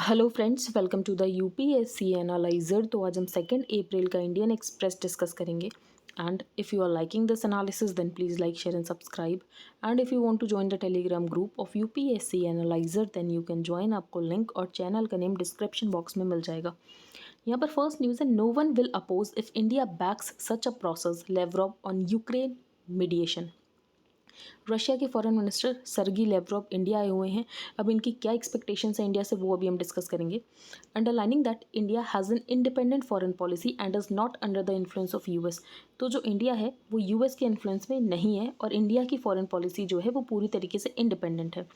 Hello friends, welcome to the UPSC analyser. तो आज हम 2 अप्रैल का इंडियन एक्सप्रेस डिस्कस करेंगे। And if you are liking this analysis then please like, share and subscribe. And if you want to join the Telegram group of UPSC analyser then you can join. आपको link और channel का name description box में मिल जाएगा। यहाँ पर first news है, no one will oppose if India backs such a process, Lavrov on Ukraine mediation. Russia के foreign minister Sergey Lavrov India आए हुए हैं। अब इनकी क्या एक्सपेक्टेशंस है इंडिया से, वो अभी हम डिस्कस करेंगे। Underlining that India has an independent foreign policy and is not under the influence of US. तो जो इंडिया है वो यूएस के इन्फ्लुएंस में नहीं है और इंडिया की फॉरेन पॉलिसी जो है वो पूरी तरीके से इंडिपेंडेंट है।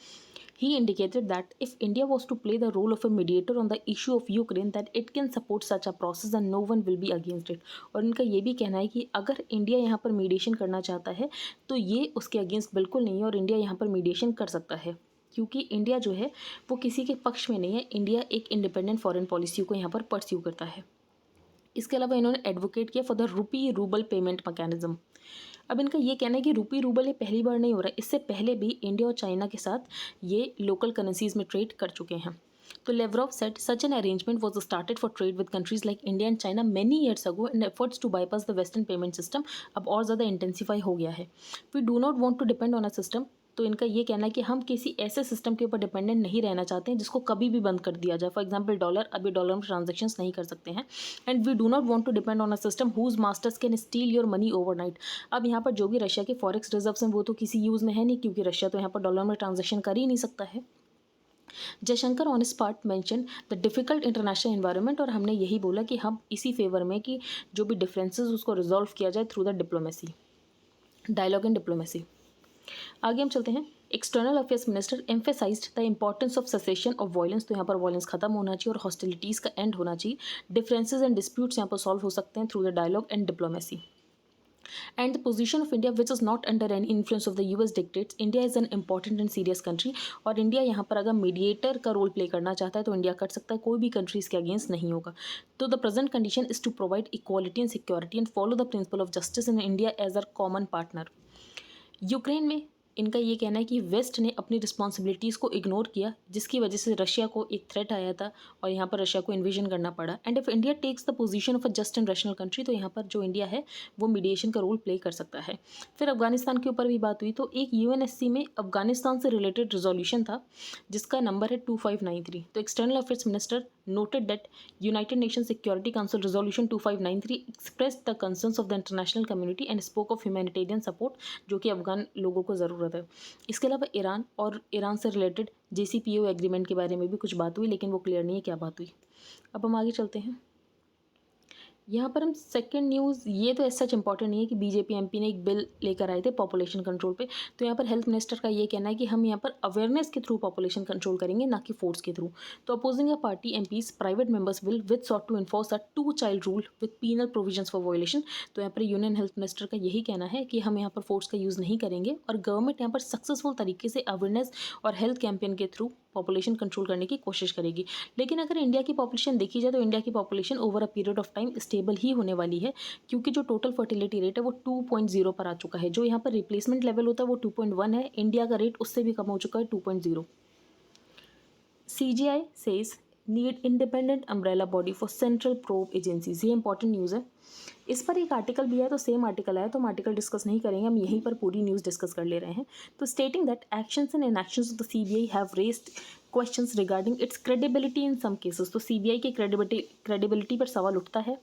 He indicated that if India was to play the role of a mediator on the issue of Ukraine, that it can support such a process and no one will be against it। और इनका ये भी कहना है कि अगर India यहाँ पर मीडिएशन करना चाहता है तो ये उसके अगेंस्ट बिल्कुल नहीं है और इंडिया यहाँ पर मीडिएशन कर सकता है, क्योंकि इंडिया जो है वो किसी के पक्ष में नहीं है। इंडिया एक इंडिपेंडेंट फॉरेन पॉलिसी को यहाँ पर परस्यू करता है। इसके अलावा इन्होंने एडवोकेट किया for the rupee rouble payment mechanism. अब इनका ये कहना है कि रूपी रूबल ये पहली बार नहीं हो रहा है, इससे पहले भी इंडिया और चाइना के साथ ये लोकल करेंसीज में ट्रेड कर चुके हैं। तो Lavrov said such an arrangement was started for trade with countries like India and China many years ago and efforts to bypass the western payment system अब और ज़्यादा इंटेंसीफाई हो गया है। We do not want to depend on a system. तो इनका ये कहना है कि हम किसी ऐसे सिस्टम के ऊपर डिपेंडेंट नहीं रहना चाहते हैं जिसको कभी भी बंद कर दिया जाए। फॉर एग्जांपल डॉलर, अभी डॉलर में ट्रांजेक्शन्स नहीं कर सकते हैं। And we do not want to depend on a system whose masters can steal your money overnight. अब यहाँ पर जो भी रशिया के फॉरेक्स रिजर्व्स हैं वो तो किसी यूज़ में है नहीं, क्योंकि रशिया तो यहाँ पर डॉलर में ट्रांजेक्शन कर ही नहीं सकता है। Jaishankar on spot mention the difficult international environment, और हमने यही बोला कि हम इसी फेवर में कि जो भी डिफरेंसेस उसको रिजॉल्व किया जाए through the diplomacy, dialogue and diplomacy. आगे हम चलते हैं। External affairs minister emphasised the importance of cessation of violence. तो यहाँ पर वायलेंस खत्म होना चाहिए और हॉस्टिलिटीज़ का एंड होना चाहिए। डिफरेंसेस एंड डिस्प्यूट्स यहाँ पर सॉल्व हो सकते हैं through the dialogue and diplomacy. And the position of India, which is not under any influence of the US dictates, India is an important and serious country। और India यहाँ पर अगर mediator का रोल प्ले करना चाहता है तो India कर सकता है, कोई भी कंट्री इसके अगेंस्ट नहीं होगा। तो the present condition is to provide equality and security and follow the principle of justice in India as a common partner. Ukraine में इनका ये कहना है कि वेस्ट ने अपनी रिस्पॉन्सिबिलिटीज़ को इग्नोर किया, जिसकी वजह से रशिया को एक थ्रेट आया था और यहाँ पर रशिया को इन्वेजन करना पड़ा। And if India takes the position of a just and rational country, तो यहाँ पर जो इंडिया है वो मीडिएशन का रोल प्ले कर सकता है। फिर अफगानिस्तान के ऊपर भी बात हुई, तो एक यूएनएससी में अफगानिस्तान से रिलेटेड रिजोल्यूशन था जिसका नंबर है 2593। तो external affairs minister noted that United nation security council resolution 2593 expressed the concerns of the international community and spoke of humanitarian support, जो कि अफगान लोगों को ज़रूरत है। इसके अलावा ईरान और ईरान से रिलेटेड JCPOA एग्रीमेंट के बारे में भी कुछ बात हुई, लेकिन वो क्लियर नहीं है क्या बात हुई। अब हम आगे चलते हैं। यहाँ पर हम सेकंड न्यूज़, ये तो ऐसा सच इंपॉर्टेंट नहीं है कि बीजेपी एमपी ने एक बिल लेकर आए थे पॉपुलेशन कंट्रोल पे। तो यहाँ पर हेल्थ मिनिस्टर का ये कहना है कि हम यहाँ पर अवेयरनेस के थ्रू पॉपुलेशन कंट्रोल करेंगे, ना कि फोर्स के थ्रू। तो opposing a party MPs private members will with sought to enforce a 2-child rule with penal provisions for violation. तो यहाँ पर यूनियन हेल्थ मिनिस्टर का यही कहना है कि हम यहाँ पर फोर्स का यूज़ नहीं करेंगे और गवर्नमेंट यहाँ पर सक्सेसफुल तरीके से अवेयरनेस और हेल्थ कैंपेन के थ्रू पॉपुलेशन कंट्रोल करने की कोशिश करेगी। लेकिन अगर इंडिया की पॉपुलेशन देखी जाए तो इंडिया की population over a period of time stable ही होने वाली है, क्योंकि जो टोटल फर्टिलिटी रेट है वो 2.0 पर आ चुका है। जो यहाँ पर रिप्लेसमेंट लेवल होता है वो 2.1 है, इंडिया का रेट उससे भी कम हो चुका है 2.0। CGI says need independent umbrella body for central probe agencies। ये इंपॉर्टेंट न्यूज़ है। इस पर एक आर्टिकल भी है, तो सेम आर्टिकल है, तो हम आर्टिकल डिस्कस नहीं करेंगे, हम यहीं पर पूरी न्यूज़ डिस्कस कर ले रहे हैं। तो stating that actions and inactions of the CBI have raised questions regarding its credibility in some cases. तो CBI की क्रेडिबिलिटी पर सवाल उठता है।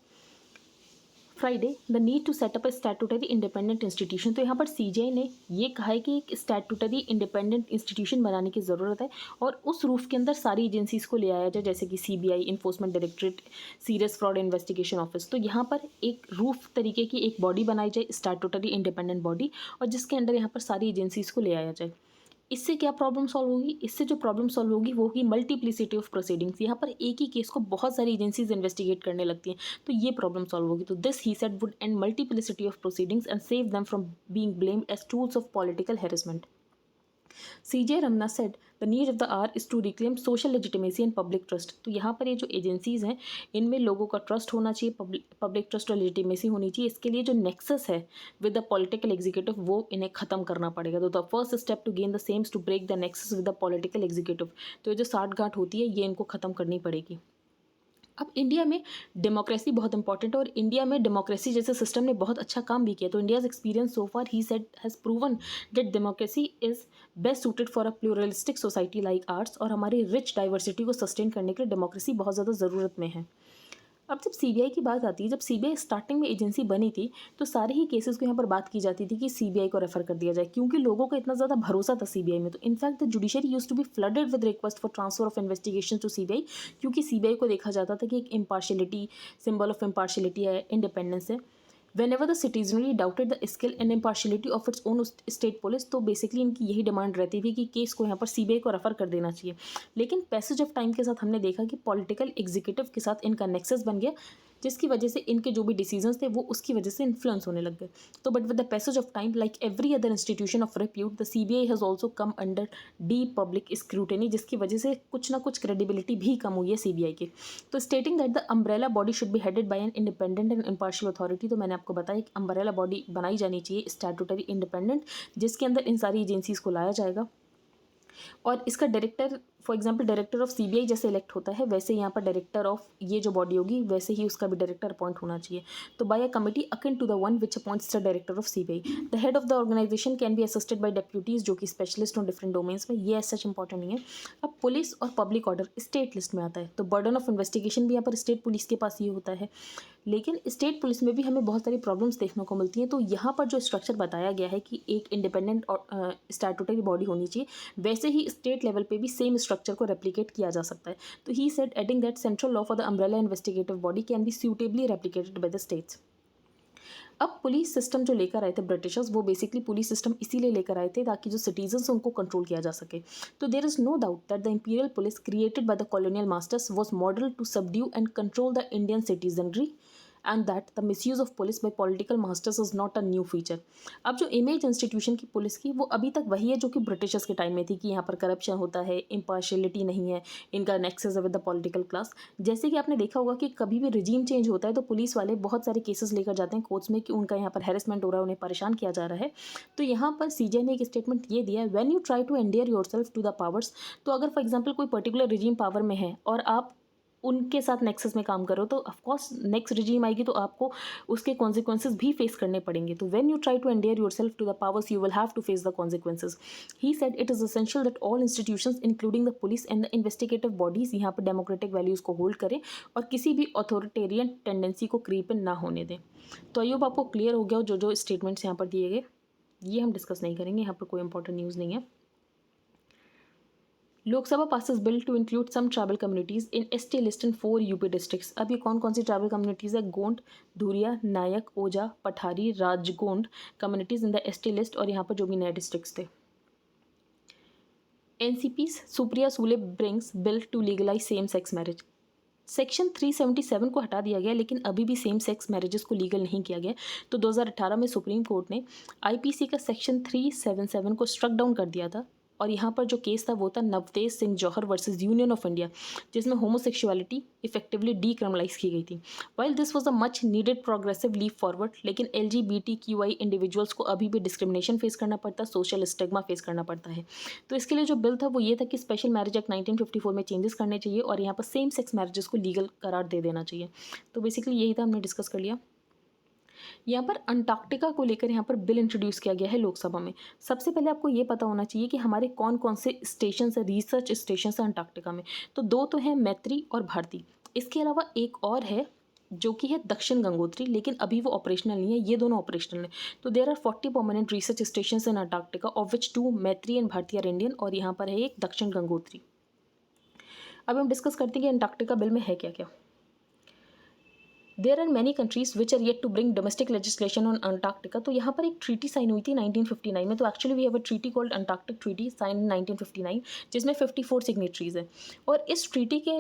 Friday the need to set up a statutory independent institution. तो यहाँ पर CGI ने ये कहा है कि एक स्टैट्यूटरी इंडिपेंडेंट इंस्टीट्यूशन बनाने की ज़रूरत है और उस रूफ के अंदर सारी एजेंसीज़ को ले आया जाए, जैसे कि CBI, enforcement directorate, serious fraud investigation office. तो यहाँ पर एक रूफ तरीके की एक बॉडी बनाई जाए, स्टैट्यूटरी इंडिपेंडेंट बॉडी, और जिसके अंदर यहाँ पर सारी एजेंसीज़ को ले आया जाए। इससे क्या प्रॉब्लम सॉल्व होगी? इससे जो प्रॉब्लम सॉल्व होगी वो होगी मल्टीप्लिसिटी ऑफ प्रोसीडिंग्स। यहाँ पर एक ही केस को बहुत सारी एजेंसीज इन्वेस्टिगेट करने लगती हैं, तो ये प्रॉब्लम सॉल्व होगी। तो this he said would end multiplicity of proceedings and save them from being blamed as tools of political harassment. CJ Ramana said the need of the hour is to reclaim social legitimacy and public trust. तो यहाँ पर ये जो agencies हैं इनमें लोगों का trust होना चाहिए, पब्लिक ट्रस्ट और लेजिटिमेसी होनी चाहिए। इसके लिए जो नेक्सस है विद द पॉलिटिकल एग्जीक्यूटिव वो इन्हें ख़त्म करना पड़ेगा। तो the first step to gain the same's to break the nexus with the political executive. तो ये जो साठगांठ होती है ये इनको ख़त्म करनी पड़ेगी। अब इंडिया में डेमोक्रेसी बहुत इंपॉर्टेंट है और इंडिया में डेमोक्रेसी जैसे सिस्टम ने बहुत अच्छा काम भी किया। तो India's experience so far he said has proven that democracy is best suited for a pluralistic society like arts. और हमारी रिच डाइवर्सिटी को सस्टेन करने के लिए डेमोक्रेसी बहुत ज़्यादा ज़रूरत में है। अब जब सीबीआई की बात आती है, जब सीबीआई स्टार्टिंग में एजेंसी बनी थी तो सारे ही केसेस को यहाँ पर बात की जाती थी कि सीबीआई को रेफर कर दिया जाए, क्योंकि लोगों का इतना ज़्यादा भरोसा था सीबीआई में। तो in fact the judiciary used to be flooded with request for transfer of investigation to CBI, क्योंकि सीबीआई को देखा जाता था कि एक इम्पार्शियलिटी, सिंबल ऑफ इम्पार्शियलिटी है, इंडिपेंडेंस है। Whenever the citizenry doubted the skill and impartiality of its own state police, तो बेसिकली इनकी यही डिमांड रहती थी कि केस को यहाँ पर सीबीआई को रेफर कर देना चाहिए। लेकिन पैसेज ऑफ टाइम के साथ हमने देखा कि पॉलिटिकल एग्जीक्यूटिव के साथ इनका नेक्सस बन गया, जिसकी वजह से इनके जो भी डिसीजंस थे वो उसकी वजह से इन्फ्लुएंस होने लग गए। तो but with the passage of time, like every other institution of repute, the CBI has also come under deep public scrutiny, जिसकी वजह से कुछ ना कुछ क्रेडिबिलिटी भी कम हुई है सीबीआई की। तो stating that the umbrella body should be headed by an independent and impartial authority. तो मैंने आपको बताया कि अम्ब्रेला बॉडी बनाई जानी चाहिए स्टैट्यूटरी इंडिपेंडेंट, जिसके अंदर इन सारी एजेंसीज को लाया जाएगा। और इसका director, for example director of CBI जैसे इलेक्ट होता है वैसे यहाँ पर डायरेक्टर ऑफ ये जो बॉडी होगी वैसे ही उसका भी डायरेक्टर अपॉइंट होना चाहिए। तो by a committee akin to the one which appoints the director of CBI. The head of the organisation can be assisted by deputies, जो कि स्पेशलिस्ट ऑन डिफरेंट डोमेन्स में। ये सच इंपॉर्टेंट नहीं है। अब पुलिस और पब्लिक ऑर्डर स्टेट लिस्ट में आता है, तो बर्डन ऑफ इन्वेस्टिगेशन भी यहाँ पर स्टेट पुलिस के पास ये होता है। लेकिन स्टेट पुलिस में भी हमें बहुत सारी प्रॉब्लम्स देखने को मिलती हैं। तो यहाँ पर जो स्ट्रक्चर बताया गया है कि एक इंडिपेंडेंट और स्टैट्यूटरी बॉडी होनी चाहिए, वैसे ही स्टेट लेवल पे भी सेम स्ट्रक्चर को रेप्लिकेट किया जा सकता है। तो he said adding that central law for the umbrella investigative body can be suitably replicated by the states. अब पुलिस सिस्टम जो लेकर आए थे ब्रिटिशर्स, वो बेसिकली पुलिस सिस्टम इसीलिए लेकर आए थे ताकि जो सिटीजन्स उनको कंट्रोल किया जा सके। तो there is no doubt that the imperial police created by the colonial masters was model to subdue and control the Indian citizenry, and that the misuse of police by political masters is not a new feature. अब जो image institution की police की वो अभी तक वही है जो कि ब्रिटिशर्स के टाइम में थी, कि यहाँ पर करप्शन होता है, इम्पार्शियलिटी नहीं है, इनका नेक्सस है विद द पॉलिटिकल क्लास। जैसे कि आपने देखा होगा कि कभी भी रिजीम चेंज होता है तो पुलिस वाले बहुत सारे केसेस लेकर जाते हैं कोर्ट्स में कि उनका यहाँ पर हैरेसमेंट हो रहा है, उन्हें परेशान किया जा रहा है। तो यहाँ पर सीजे ने एक स्टेटमेंट ये दिया है, when you try to endear yourself to the powers. तो अगर फॉर एग्जाम्पल कोई पर्टिकुलर रिजीम पावर में है और आप उनके साथ नेक्सस में काम करो, तो ऑफकोर्स नेक्स्ट रिजीम आएगी तो आपको उसके कॉन्सिक्वेंसेज भी फेस करने पड़ेंगे। तो when you try to endear yourself to the powers you will have to face the consequences. He said it is essential that all institutions including the police and the investigative bodies यहाँ पर democratic values को hold करें और किसी भी authoritarian tendency को creep in ना होने दें। तो आई होप आपको क्लियर हो गया हो जो स्टेटमेंट्स यहाँ पर दिए गए, ये हम डिस्कस नहीं करेंगे, यहाँ पर कोई इंपॉर्टेंट न्यूज़ नहीं है। Lok Sabha passes bill to include some tribal communities in ST list in 4 UP districts. अब ये कौन कौन सी ट्राइबल कम्युनिटीज़ है? Gond, धुरिया, Nayak, Oja, Pathari, Rajgond communities in the ST list, और यहाँ पर जो भी नए डिस्ट्रिक्ट्स थे। NCP Supriya Sule brings bill to legalise same sex marriage. Section 377 को हटा दिया गया, लेकिन अभी भी सेम सेक्स मैरिजेस को लीगल नहीं किया गया। तो 2018 में सुप्रीम कोर्ट ने आईपीसी का सेक्शन 377 को स्ट्रक डाउन कर दिया था। और यहाँ पर जो केस था वो था Navtej Singh Johar versus union of India, जिसमें होमोसेक्सुअलिटी इफेक्टिवली डीक्रिमिनलाइज की गई थी। While this was a much needed progressive leap forward, लेकिन LGBTQI इंडिविजुअल्स को अभी भी डिस्क्रिमिनेशन फेस करना पड़ता है, सोशल स्टिग्मा फेस करना पड़ता है। तो इसके लिए जो बिल था वो ये था कि स्पेशल मैरिज एक्ट 1954 में चेंजेस करने चाहिए और यहाँ पर सेम सेक्स मैरिजेस को लीगल करार दे देना चाहिए। तो बेसिकली यही था, हमने डिस्कस कर लिया। यहाँ पर अंटार्कटिका को लेकर यहाँ पर बिल इंट्रोड्यूस किया गया है लोकसभा में। सबसे पहले आपको ये पता होना चाहिए कि हमारे कौन कौन से स्टेशन है, रिसर्च स्टेशन है अंटार्कटिका में। तो 2 तो हैं, मैत्री और भारती। इसके अलावा एक और है जो कि है दक्षिण गंगोत्री, लेकिन अभी वो ऑपरेशनल नहीं है, ये दोनों ऑपरेशनल हैं। तो there are 40 permanent research station in Antarctica, of which 2 Maitri and Bharti are Indian, और यहाँ पर है एक दक्षिण गंगोत्री। अब हम डिस्कस करते हैं कि अंटार्कटिका बिल में है क्या क्या। There are many countries which are yet to bring domestic legislation on Antarctica. तो यहाँ पर एक ट्रीटी साइन हुई थी 1959 में। तो actually we have a treaty called Antarctic treaty sign in 1959, जिसमें 54 सिग्नेटरीज हैं। और इस ट्रीटी के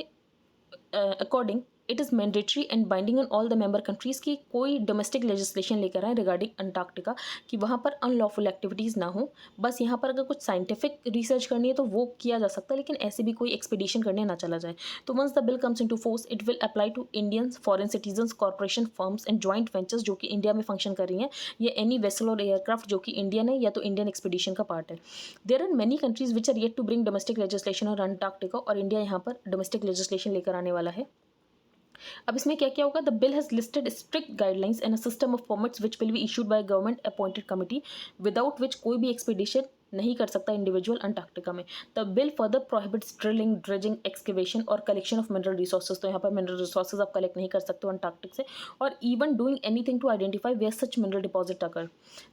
according it is mandatory and binding on all the member countries की कोई डोमेस्टिक लेजिस्लेशन लेकर आए रिगार्डिंग अंटार्कटिका कि वहाँ पर अनलॉफुल एक्टिविटीज़ ना हो। बस यहाँ पर अगर कुछ साइंटिफिक रिसर्च करनी है तो वो किया जा सकता है, लेकिन ऐसे भी कोई एक्सपीडिशन करने ना चला जाए। तो once the bill comes into force it will apply to Indians, foreign citizens, corporation, firms and joint ventures जो कि इंडिया में फंक्शन कर रही हैं, या एनी वेसल और एयरक्राफ्ट जो कि इंडियन है या तो इंडियन एक्सपीडिशन का पार्ट है। There are many countries which are yet to bring domestic legislation और अंटार्कटिका, और इंडिया यहाँ पर डोमेस्टिक लेजिस्लेशन लेकर आने वाला है। अब इसमें क्या क्या होगा, the bill has listed strict guidelines and a system of permits which will be issued by government appointed committee, without which कोई भी एक्सपीडिशन नहीं कर सकता इंडिविजुअल अंटार्कटिका में। The bill further prohibits drilling, dredging, excavation और collection of mineral resources, तो यहाँ पर मिनरल रिसोर्सेज आप कलेक्ट नहीं कर सकते हो अंटार्कटिक से, और even doing anything to identify where such mineral deposit occur.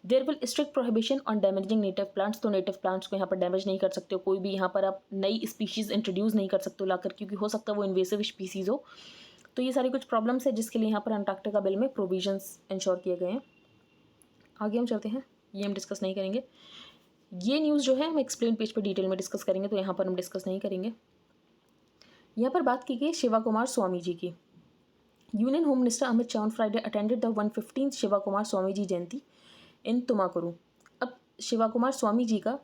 There will strict prohibition on damaging native plants, तो नेटिव प्लांट्स को यहाँ पर डैमेज नहीं कर सकते हो, कोई भी यहाँ पर आप नई स्पीशीज़ इंट्रोड्यूस नहीं कर सकते हो लाकर, क्योंकि हो सकता है वो इन्वेसिव स्पीसीज़ हो। तो ये सारी कुछ प्रॉब्लम्स है जिसके लिए यहाँ पर अंटार्कटिका बिल में प्रोविजंस इंश्योर किए गए हैं। आगे हम चलते हैं, ये हम डिस्कस नहीं करेंगे। ये न्यूज़ जो है हम एक्सप्लेन पेज पर डिटेल में डिस्कस करेंगे, तो यहाँ पर हम डिस्कस नहीं करेंगे। यहाँ पर बात की गई शिवा कुमार स्वामी जी की। Union home minister Amit Shah on Friday attended the 115th Shiva Kumar Swami ji Jayanti in Tumakuru. अब शिवा कुमार स्वामी जी का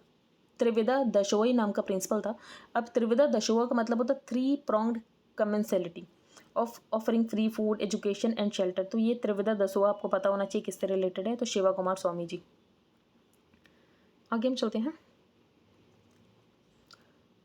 त्रिविधा दशोई नाम का प्रिंसिपल था। अब त्रिविधा दशोआ का मतलब होता है 3 pronged commensality of offering free food, education and shelter. तो ये त्रिविधा दशोआ आपको पता होना चाहिए किससे रिलेटेड है, तो शिवा कुमार स्वामी जी। आगे हम चलते हैं।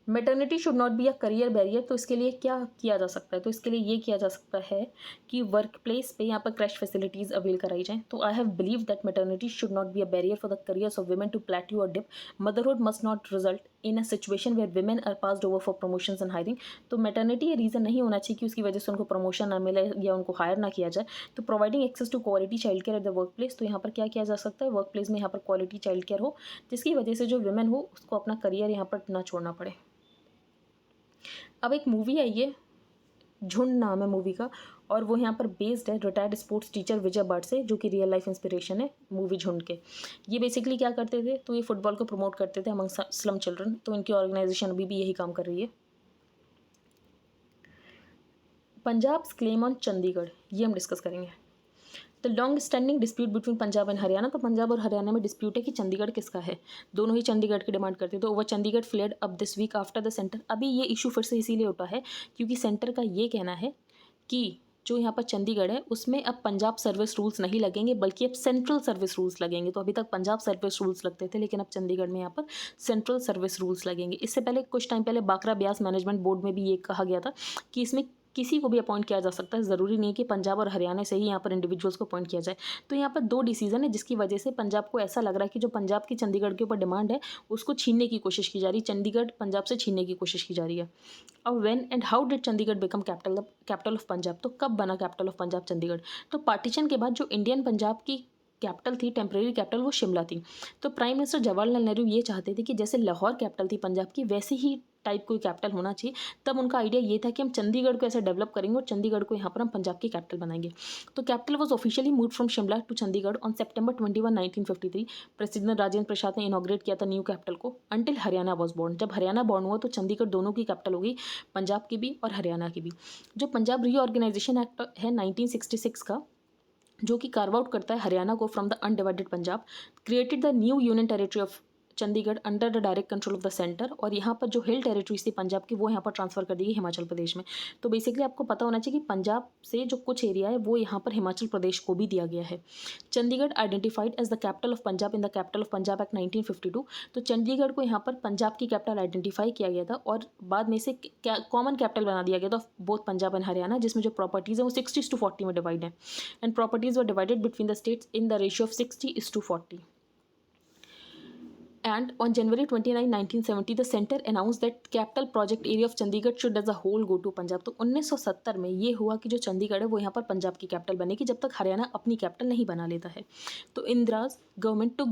Maternity should not be a career barrier, तो इसके लिए क्या किया जा सकता है, तो इसके लिए ये किया जा सकता है कि वर्क प्लेस पे यहाँ पर क्रैश फैसिलिटीज़ अवेल कराई जाएँ। तो I have believe that maternity should not be a barrier for the careers of women to plateau और dip. Motherhood must not result in a situation where women are passed over for promotion and hiring. तो maternity ये reason नहीं होना चाहिए कि उसकी वजह से उनको प्रमोशन ना मिले या उनको हायर ना किया जाए। तो providing access to quality child care at the work place, तो यहाँ पर क्या किया जा सकता है, वर्क प्लेस में यहाँ पर क्वालिटी चाइल्ड केयर हो, जिसकी वजह से जो वुमेन हो उसको अपना करियर यहाँ पर ना छोड़ना पड़े। अब एक मूवी आई है, झुंड नाम है मूवी का, और वो यहाँ पर बेस्ड है रिटायर्ड स्पोर्ट्स टीचर विजय भट्ट से, जो कि रियल लाइफ इंस्पिरेशन है मूवी झुंड के। ये बेसिकली क्या करते थे, तो ये फुटबॉल को प्रमोट करते थे अमंग स्लम चिल्ड्रन। तो इनकी ऑर्गेनाइजेशन अभी भी यही काम कर रही है। पंजाब क्लेम ऑन चंडीगढ़, ये हम डिस्कस करेंगे। The long standing dispute between Punjab and Haryana, तो पंजाब और हरियाणा में डिस्प्यूट है कि चंडीगढ़ किसका है। दोनों ही चंडीगढ़ की डिमांड करते हैं। तो over Chandigarh flared up this week after the centre. अभी ये इशू फिर से इसीलिए उठा है क्योंकि सेंटर का ये कहना है कि जो यहाँ पर चंडीगढ़ है उसमें अब पंजाब सर्विस रूल्स नहीं लगेंगे, बल्कि अब सेंट्रल सर्विस रूल्स लगेंगे। तो अभी तक पंजाब सर्विस रूल्स लगते थे, लेकिन अब चंडीगढ़ में यहाँ पर सेंट्रल सर्विस रूल्स लगेंगे। इससे पहले कुछ टाइम पहले बाकरा ब्यास मैनेजमेंट बोर्ड में भी ये कहा गया था कि इसमें किसी को भी अपॉइंट किया जा सकता है, ज़रूरी नहीं है कि पंजाब और हरियाणा से ही यहाँ पर इंडिविजुअल्स को अपॉइंट किया जाए। तो यहाँ पर 2 डिसीजन है जिसकी वजह से पंजाब को ऐसा लग रहा है कि जो पंजाब की चंडीगढ़ के ऊपर डिमांड है उसको छीनने की कोशिश की जा रही है, चंडीगढ़ पंजाब से छीनने की कोशिश की जा रही है। अब when and how did Chandigarh become capital of Punjab, तो कब बना कैपिटल ऑफ पंजाब चंडीगढ़, तो पार्टीशन के बाद जो इंडियन पंजाब की कैपिटल थी, टेम्परेरी कैपिटल, वो शिमला थी। तो प्राइम मिनिस्टर जवाहरलाल नेहरू ये चाहते थे कि जैसे लाहौर कैपिटल थी पंजाब की, वैसे ही टाइप कोई कैपिटल होना चाहिए। तब उनका आइडिया ये था कि हम चंडीगढ़ को ऐसे डेवलप करेंगे और चंडीगढ़ को यहाँ पर हम पंजाब की कैपिटल बनाएंगे। तो capital was officially move from Shimla to Chandigarh on September 21, 1953। President Rajendra Prasad ने इनॉग्रेट किया था न्यू कैपिटल को। अंटिल हरियाणा वॉज बॉर्न, जब हरियाणा बॉर्न हुआ तो चंडीगढ़ दोनों की कैपिटल हो गई, पंजाब की भी और हरियाणा की भी। जो पंजाब रीऑर्गेनाइजेशन एक्ट है 1966 का, जो कि कार्व आउट करता है हरियाणा को from the undivided Punjab, created the new union territory of Chandigarh under the direct control of the centre. और यहाँ पर जो हिल टेरिटरीज थी पंजाब की वो यहाँ पर ट्रांसफर कर दी गई हिमाचल प्रदेश में। तो बेसिकली आपको पता होना चाहिए कि पंजाब से जो कुछ एरिया है वो यहाँ पर हिमाचल प्रदेश को भी दिया गया है। Chandigarh identified as the capital of Punjab in the capital of Punjab act 1952। तो चंडीगढ़ को यहाँ पर पंजाब की कैपिटल आइडेंटिफाई किया गया था और बाद में से कॉमन कैपिटल बना दिया गया था बोथ पंजाब एंड हरियाणा, जिसमें जो प्रॉपर्टीज़ है वो 60:40 में डिवाइड है, and properties were divided between the states in the ratio of 60:40। And on January 29, 1970, the center announced that capital project area of Chandigarh should as a whole go to Punjab। तो 1970 में ये हुआ कि जो चंडीगढ़ है वो यहाँ पर पंजाब की कैपिटल बनेगी जब तक हरियाणा अपनी कैपिटल नहीं बना लेता है। तो Indira's government took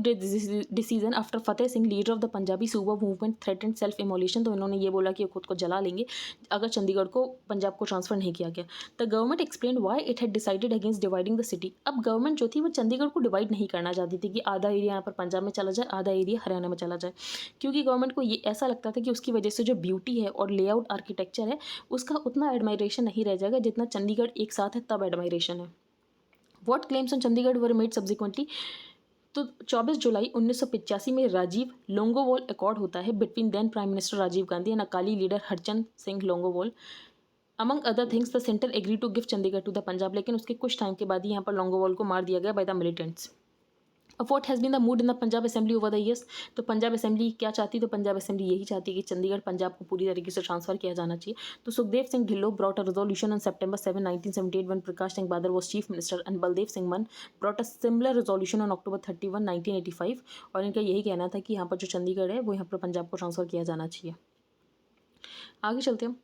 decision after Fateh Singh, leader of the Punjabi सूबा मूवमेंट, थ्रेटेंड सेल्फ इमोलेशन। तो इन्होंने ये बोला कि खुद को जला लेंगे अगर चंडीगढ़ को पंजाब को ट्रांसफर नहीं किया गया। The government explain why it had decided against dividing the city. अब गवर्नमेंट जो थी वो चंडीगढ़ को डिवाइड नहीं करना चाहती थी कि आधा एरिया यहाँ पर पंजाब में चला जाए, आधा एरिया हरियाणा बनाने में चला जाए, क्योंकि गवर्नमेंट को ये ऐसा लगता था कि उसकी वजह से जो ब्यूटी है और लेआउट आर्किटेक्चर है उसका उतना एडमायरेशन नहीं रह जाएगा जितना चंडीगढ़ एक साथ है तब एडमायरेशन है। What claims on Chandigarh were made subsequently. तो 24 जुलाई 1985 में राजीव लोंगोवाल अकॉर्ड होता है between then prime minister Rajiv Gandhi and Akali leader Harchand Singh Longowal. Among other things the centre agree to give Chandigarh to the Punjab, लेकिन उसके कुछ टाइम के बाद ही यहाँ पर लोंगोवाल को मार दिया गया बाय द मिलिटेंट्स। अब what has been the mood in the Punjab assembly over the years. तो पंजाब असेंबली क्या चाहती, तो पंजाब असेंबली यही चाहती कि चंडीगढ़ पंजाब को पूरी तरीके से ट्रांसफर किया जाना चाहिए। तो Sukhdev Singh Dhillon brought a resolution on September 7, 1978 when Prakash Singh Badal was chief minister and Baldev Singh Mann brought a similar resolution on October 31, 1985। और इनका यही कहना था कि यहाँ पर जो चंडीगढ़ है वो यहाँ पर पंजाब को ट्रांसफर किया जाना चाहिए। आगे चलते हैं।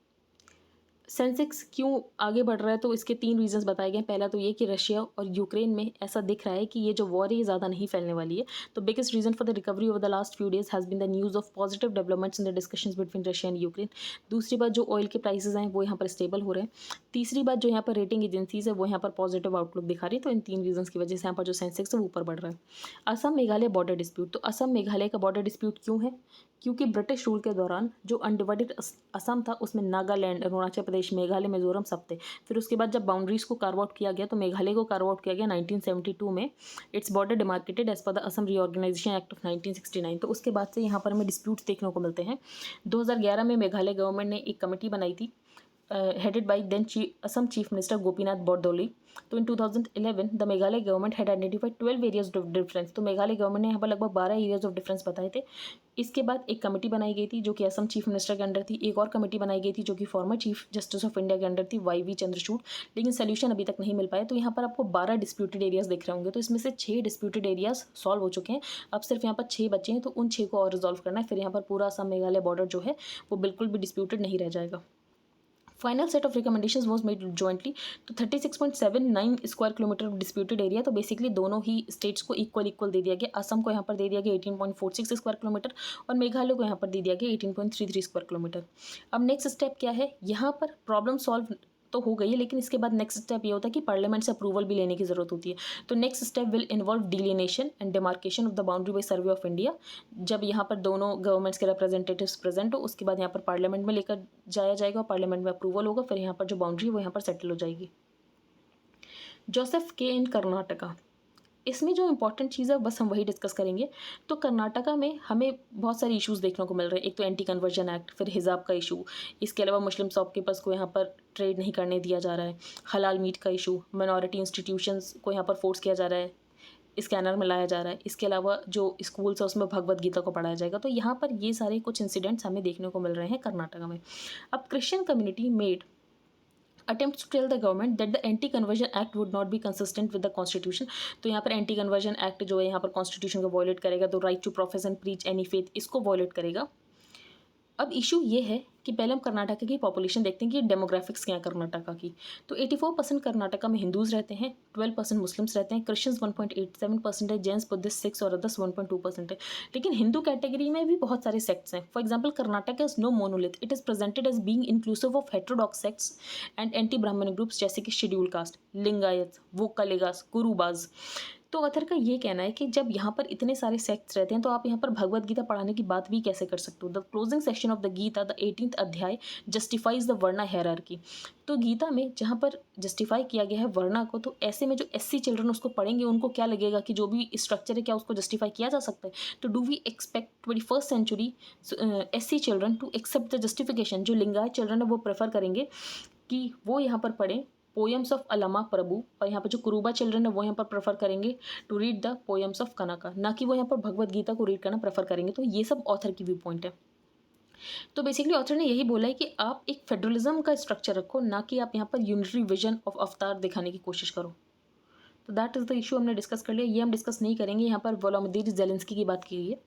सेंसेक्स क्यों आगे बढ़ रहा है, तो इसके 3 रीजंस बताए गए हैं। पहला तो ये कि रशिया और यूक्रेन में ऐसा दिख रहा है कि ये जो वॉर है ये ज़्यादा नहीं फैलने वाली है। तो biggest reason for the recovery over the last few days has been the news of positive developments in the discussions between Russia and Ukraine. दूसरी बात, जो ऑयल के प्राइसेस हैं वो यहाँ पर स्टेबल हो रहे हैं। तीसरी बात, जो यहाँ पर रेटिंग एजेंसीज है वो यहाँ पर पॉजिटिव आउटलुक दिखा रही है। तो इन 3 रीजंस की वजह से यहाँ पर जो सेंसेक्स है वो ऊपर बढ़ रहा है। Assam Meghalaya border dispute. तो असम मेघालय का बॉर्डर डिस्प्यूट क्यों है, क्योंकि ब्रिटिश रूल के दौरान जो अनडिवाइडेड असम था उसमें नागालैंड, अरुणाचल प्रदेश, मेघालय, मिजोरम सब थे। फिर उसके बाद जब बाउंड्रीज को कार्व आउट किया गया तो मेघालय को कार्व आउट किया गया 1972 में। It's border demarcated as per the Assam reorganisation act of 1969। तो उसके बाद से यहाँ पर हमें डिस्प्यूट्स देखने को मिलते हैं। 2011 में मेघालय गवर्नमेंट ने एक कमेटी बनाई थी headed by then Assam Chief Minister Gopinath Bordoli। तो इन 2011 the Meghalaya government had identified 12 areas of difference. तो मेघालय गवर्नमेंट ने यहाँ पर लगभग 12 एरियाज ऑफ डिफरेंस बताए थे। इसके बाद एक कमेटी बनाई गई थी जो कि असम चीफ मिनिस्टर के अंडर थी। एक और कमेटी बनाई गई थी जो कि former chief justice of India के अंडर थी, YV चंद्रचूड़, लेकिन सोल्यूशन अभी तक नहीं मिल पाया। तो यहाँ पर आपको 12 डिस्प्यूटेड एरियाज दिख रहे होंगे। तो इसमें से 6 डिस्प्यूटेड एरियाज सॉल्व हो चुके हैं। अब सिर्फ यहाँ पर 6 बचे हैं, तो उन 6 को और रिजॉल्व करना है। फिर यहाँ पर पूरा असम मेघालय बॉर्डर जो है वो बिल्कुल भी डिस्प्यूटेड नहीं रह जाएगा। Final set of recommendations was made jointly. तो 36.79 स्क्वायर किलोमीटर डिस्प्यूटेड एरिया, तो बेसिकली दोनों ही स्टेट्स को इक्वल दे दिया गया। असम को यहाँ पर दे दिया गया 18.46 स्क्वायर किलोमीटर और मेघालय को यहाँ पर दे दिया गया 18.33 स्क्वायर किलोमीटर। अब नेक्स्ट स्टेप क्या है, यहाँ पर प्रॉब्लम सॉल्व तो हो गई है, लेकिन इसके बाद नेक्स्ट स्टेप ये होता है कि पार्लियामेंट से अप्रूवल भी लेने की जरूरत होती है। तो next step will involve delineation and demarcation of the boundary by survey of India. जब यहाँ पर दोनों गवर्नमेंट्स के रिप्रेजेंटेटिव्स प्रेजेंट हो उसके बाद यहाँ पर पार्लियामेंट में लेकर जाया जाएगा और पार्लियामेंट में अप्रूवल होगा। फिर यहाँ पर जो बाउंड्री है वो यहाँ पर सेटल हो जाएगी। जोसेफ के इन कर्नाटका, इसमें जो इंपॉर्टेंट चीज़ है बस हम वही डिस्कस करेंगे। तो कर्नाटका में हमें बहुत सारे इश्यूज़ देखने को मिल रहे हैं। एक तो एंटी कन्वर्जन एक्ट, फिर हिजाब का इशू, इसके अलावा मुस्लिम शॉपकीपर्स को यहाँ पर ट्रेड नहीं करने दिया जा रहा है, हलाल मीट का इशू, माइनॉरिटी इंस्टीट्यूशंस को यहाँ पर फोर्स किया जा रहा है, स्कैनर में लाया जा रहा है। इसके अलावा जो स्कूल्स है उसमें भगवद गीता को पढ़ाया जाएगा। तो यहाँ पर ये सारे कुछ इंसिडेंट्स हमें देखने को मिल रहे हैं कर्नाटका में। अब Christian community made attempts to tell the government that the anti-conversion act would not be consistent with the constitution। तो यहाँ पर एंटी कन्वर्जन एक्ट जो है यहाँ पर कॉन्स्टिट्यूशन को वॉयलेट करेगा, तो right to profess and preach any faith इसको वॉयलेट करेगा। अब इशू ये है कि पहले हम कर्नाटका की पॉपुलेशन देखते हैं कि डेमोग्राफिक्स क्या है कर्नाटका की। तो 84% कर्नाटका में हिंदूज़ रहते हैं, 12% मुस्लिम्स रहते हैं, क्रिश्चियंस 1.87% है, जैन्स बुद्धिस्ट 6 और अदर्स 1.2% है। लेकिन हिंदू कैटेगरी में भी बहुत सारे सेक्ट्स हैं। For example Karnataka is no monolith, it is presented as being inclusive of heterodox sects and anti Brahmin groups जैसे कि शेड्यूल कास्ट, लिंगायत, वोक्कालिगास, कुरुबाज। तो अथर का ये कहना है कि जब यहाँ पर इतने सारे सेक्ट्स रहते हैं तो आप यहाँ पर भगवद गीता पढ़ाने की बात भी कैसे कर सकते हो। The closing section of the Gita the 18th अध्याय जस्टिफाइज द वर्णा हायरार्की। तो गीता में जहाँ पर जस्टिफाई किया गया है वर्णा को, तो ऐसे में जो SC चिल्ड्रन उसको पढ़ेंगे उनको क्या लगेगा कि जो भी स्ट्रक्चर है क्या उसको जस्टिफाई किया जा सकता है। तो do we expect 21st century SC children to accept the justification. जो लिंगायत चिल्ड्रन है वो प्रेफर करेंगे कि वो यहाँ पर पढ़ें पोएम्स ऑफ अलामा प्रभु, और यहाँ पर जो कुरुबा चिल्ड्रन है वो यहाँ पर प्रेफर करेंगे to read the poems of Kanaka, ना कि वो यहाँ पर भगवद गीता को रीड करना प्रेफर करेंगे। तो ये सब ऑथर की व्यू पॉइंट है। तो बेसिकली ऑथर ने यही बोला है कि आप एक फेडरलिज्म का स्ट्रक्चर रखो, ना कि आप यहाँ पर यूनिटरी विजन ऑफ अवतार दिखाने की कोशिश करो। तो दैट इज़ द इशू हमने डिस्कस कर लिया। ये हम डिस्कस नहीं करेंगे, यहाँ पर वोलोदिमिर ज़ेलेंस्की की बात की गई है,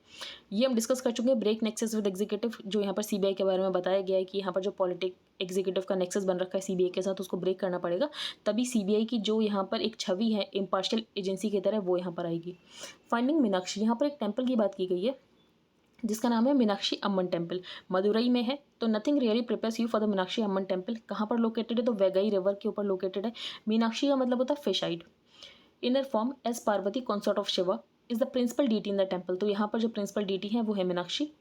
ये हम डिस्कस कर चुके हैं। ब्रेक नेक्सस विद एग्जीक्यूटिव, जो यहाँ पर CBI के बारे में बताया गया है कि यहाँ पर जो पॉलिटिक एग्जीक्यूटिव का नेक्सस बन रखा है CBI के साथ उसको ब्रेक करना पड़ेगा, तभी CBI की जो यहाँ पर एक छवि है इम्पार्शियल एजेंसी की तरह वो यहाँ पर आएगी। फाइंडिंग मीनाक्षी, यहाँ पर एक टेम्पल की बात की गई है जिसका नाम है मीनाक्षी अम्मन टेम्पल, मदुरई में है। तो nothing really prepares you for the Meenakshi Amman temple. कहाँ पर लोकेटेड है, तो वैगई रिवर के ऊपर लोकेटेड है। मीनाक्षी का मतलब होता है fish eyed. Inner form as Parvati consort of Shiva. Is the principal deity in the temple. तो यहाँ पर जो प्रिंसिपल डीटी है वो है Meenakshi.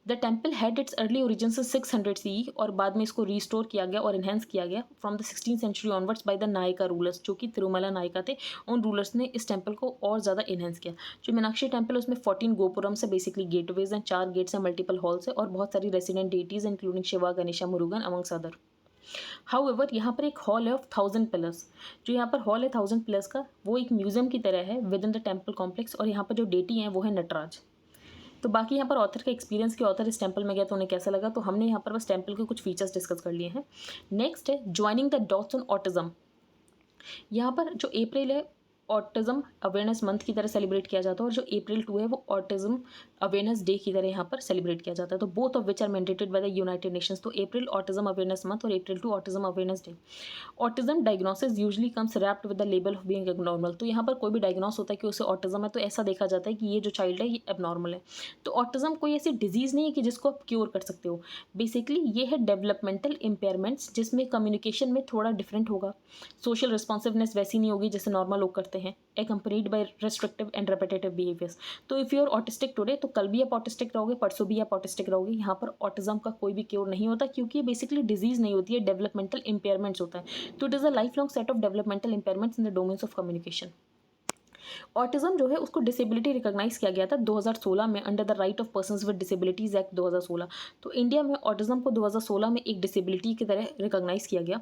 The temple had its early origin से 600 CE और बाद में इसको रिस्टोर किया गया और इन्हेंस किया गया from the 16th century onwards by the Nayaka rulers, जो कि तिरुमला नायका थे। उन रूलर्स ने इस टेम्पल को और ज़्यादा इन्हेंस किया। जो मीनाक्षी टेम्पल है उसमें 14 गोपुरम से बेसिकली गेटवेज हैं, 4 गेट्स हैं, मल्टीपल हॉल्स है और बहुत सारी resident deities including Shiva, Ganesha, Murugan amongst other. However यहाँ पर एक हॉल है ऑफ 1000 पिलर्स। जो यहाँ पर हॉल है 1000 पिलर्स का, वो एक म्यूजियम की तरह है with in the temple complex. और यहाँ पर जो डेटी हैं वो है नटराज। तो बाकी यहाँ पर ऑथर का एक्सपीरियंस, कि ऑथर इस टेम्पल में गया तो उन्हें कैसा लगा, तो हमने यहाँ पर बस टेम्पल के कुछ फीचर्स डिस्कस कर लिए हैं। नेक्स्ट है joining the dots on autism. यहाँ पर जो अप्रैल है ऑटिज्म अवेयरनेस मंथ की तरह सेलिब्रेट किया जाता है और जो अप्रैल 2 है वो ऑटिज्म अवेयरनेस डे की तरह यहाँ पर सेलिब्रेट किया जाता है। तो both of which are mandated by the united nations. तो अप्रैल ऑटिज्म अवेयरनेस मंथ और April 2 autism awareness day. Autism diagnosis usually comes wrapped with the label of being abnormal. तो यहाँ पर कोई भी डायग्नोस होता है कि उसे ऑटिज्म है तो ऐसा देखा जाता है कि ये जो चाइल्ड है ये एबनॉर्मल है। तो ऑटिज्म कोई ऐसी डिजीज़ नहीं है कि जिसको आप क्योर कर सकते हो। बेसिकली ये है डेवलपमेंटल इम्पेयरमेंट्स जिसमें कम्युनिकेशन में थोड़ा डिफरेंट होगा, सोशल रिस्पॉन्सिवनेस वैसी नहीं होगी जैसे नॉर्मल लोग करते हैं, accompanied by restrictive and repetitive behaviors। तो if you are autistic today तो कल भी आप ऑटिस्टिक रहोगे, परसों भी आप ऑटिस्टिक रहोगे। यहाँ पर ऑटिज्म का कोई भी क्योर नहीं होता क्योंकि ये बेसिकली डिजीज़ नहीं होती है, डेवलपमेंटल इम्पेयरमेंट्स होता है। तो it is a life long set of developmental impairments in the domains of communication. Autism जो है उसको डिसेबिलिटी रिकॉग्नाइज किया गया था 2016 में under the right of persons with disabilities act 2016। तो इंडिया में ऑटिज्म को 2016 में एक डिसेबिलिटी की तरह रिकॉग्नाइज किया गया।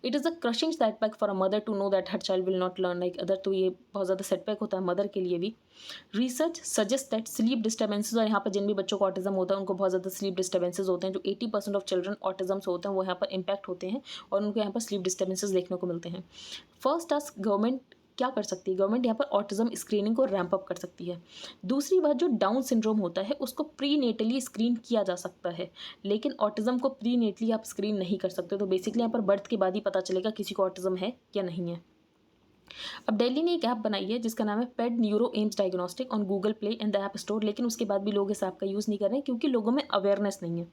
It is a crushing setback for a mother to know that her child will not learn like other. तो ये बहुत ज़्यादा सेटबैक होता है मदर के लिए भी। Research suggest that sleep disturbances, और यहाँ पर जिन भी बच्चों को ऑटिज्म होता है उनको बहुत ज़्यादा स्लीप डिस्टर्बेंसेज होते हैं। जो 80% ऑफ चिल्ड्रन ऑटिज्म से होते हैं वो यहाँ पर इम्पैक्ट होते हैं और उनको यहाँ पर स्लीप डिस्टर्बेंसेज देखने को मिलते हैं। फर्स्ट टास्क गवर्नमेंट क्या कर सकती है, गवर्नमेंट यहाँ पर ऑटिज्म स्क्रीनिंग को रैंप अप कर सकती है। दूसरी बात, जो डाउन सिंड्रोम होता है उसको प्री नेटली स्क्रीन किया जा सकता है, लेकिन ऑटिज्म को प्री नेटली आप स्क्रीन नहीं कर सकते। तो बेसिकली यहाँ पर बर्थ के बाद ही पता चलेगा किसी को ऑटिज्म है या नहीं है। अब दिल्ली ने एक ऐप बनाई है जिसका नाम है paid neuro AIIMS diagnostic on Google play and the app store, लेकिन उसके बाद भी लोग इस ऐप का यूज़ नहीं कर रहे हैं क्योंकि लोगों में अवेयरनेस नहीं है।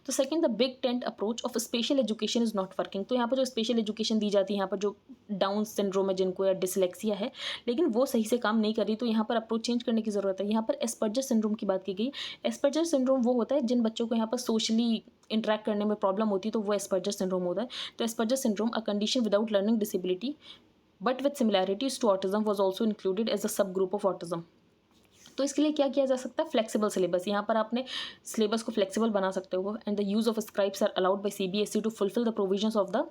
तो second, the big tent approach of special education is not working. तो यहाँ पर जो स्पेशल एजुकेशन दी जाती है, यहाँ पर जो डाउन सिंड्रोम है जिनको या डिसलेक्सिया है, लेकिन वो सही से काम नहीं कर रही। तो यहाँ पर अप्रोच चेंज करने की ज़रूरत है। यहाँ पर एस्पर्जर सिंड्रोम की बात की गई। एस्पर्जर सिंड्रोम वो होता है जिन बच्चों को यहाँ पर सोशली इंटरेक्ट करने में प्रॉब्लम होती है, तो वो एस्पर्जर सिंड्रोम होता है। तो Asperger syndrome a condition without learning disability but with similarities to autism was also included as a sub group of autism. तो इसके लिए क्या किया जा सकता है, फ्लेक्सिबल सिलेबस। यहाँ पर आपने सिलेबस को फ्लेक्सिबल बना सकते हो। And the use of scribes are allowed by CBSE to fulfil the provisions of the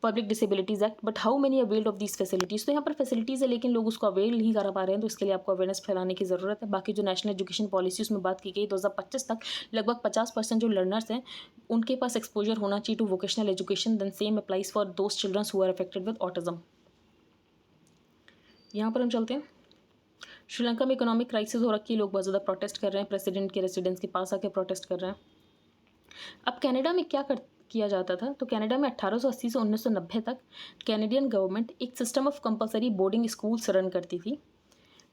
public disabilities act. But how many availed of these facilities. तो यहाँ पर फैसिलिटीज़ है लेकिन लोग उसको अवेल नहीं कर पा रहे हैं, तो इसके लिए आपको अवेयरनेस फैलाने की ज़रूरत है। बाकी जो नेशनल एजुकेशन पॉलिसी उसमें बात की गई 2025 तक लगभग 50% जो लर्नर्स हैं उनके पास एक्सपोजर होना चाहिए to vocational education. Then same applies for those childrens who are affected with autism. यहाँ पर हम चलते हैं। श्रीलंका में इकोनॉमिक क्राइसिस हो रखी है, लोग बहुत ज़्यादा प्रोटेस्ट कर रहे हैं, प्रेसिडेंट के रेसिडेंस के पास आके प्रोटेस्ट कर रहे हैं। अब कनाडा में क्या किया जाता था, तो कनाडा में 1880 से 1990 तक कैनेडियन गवर्नमेंट एक system of compulsory boarding schools run करती थी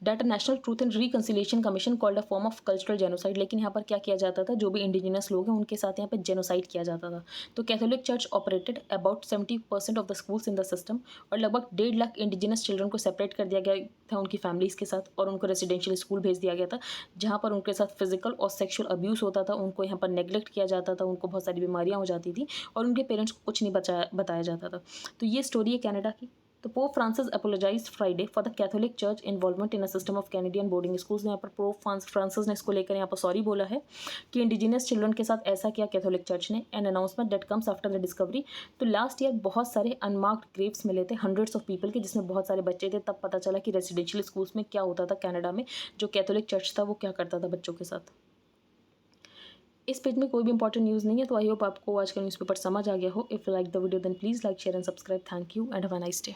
that national truth and reconciliation commission called a form of cultural genocide. लेकिन यहाँ पर क्या किया जाता था, जो भी इंडिजिनस लोग हैं उनके साथ यहाँ पर जेनोसाइड किया जाता था। तो Catholic church operated about 70% of the schools in the system और लगभग 1.5 लाख इंडिजिनस चिल्ड्रन को सेपरेट कर दिया गया था उनकी फैमिलीज़ के साथ और उनको रेजिडेंशियल स्कूल भेज दिया गया था जहाँ पर उनके साथ फिजिकल और सेक्शुअल अब्यूज़ होता था, उनको यहाँ पर नेग्लेक्ट किया जाता था, उनको बहुत सारी बीमारियाँ हो जाती थी और उनके पेरेंट्स को कुछ नहीं बताया जाता था। तो ये स्टोरी है कनाडा की। तो pope Francis apologised Friday for the Catholic church involvement in a system of Canadian boarding schools. यहाँ पर पोप फ्रांसिस ने इसको लेकर यहाँ पर सॉरी बोला है कि इंडिजिनस चिल्ड्रन के साथ ऐसा किया कैथोलिक चर्च ने। An announcement that comes after the discovery. तो लास्ट ईयर बहुत सारे अनमार्क्ड ग्रेव्स मिले थे, हंड्रेड्स ऑफ पीपल के, जिसमें बहुत सारे बच्चे थे। तब पता चला कि रेजिडेंशियल स्कूल्स में क्या होता था कनाडा में, जो कैथोलिक चर्च था वो क्या करता था बच्चों के साथ। इस पेज में कोई भी इंपॉर्टेंट न्यूज़ नहीं है। तो आई होप आपको आज का न्यूज़पेपर समझ आ गया हो। If you like the video then please like share and subscribe. Thank you and have a nice day.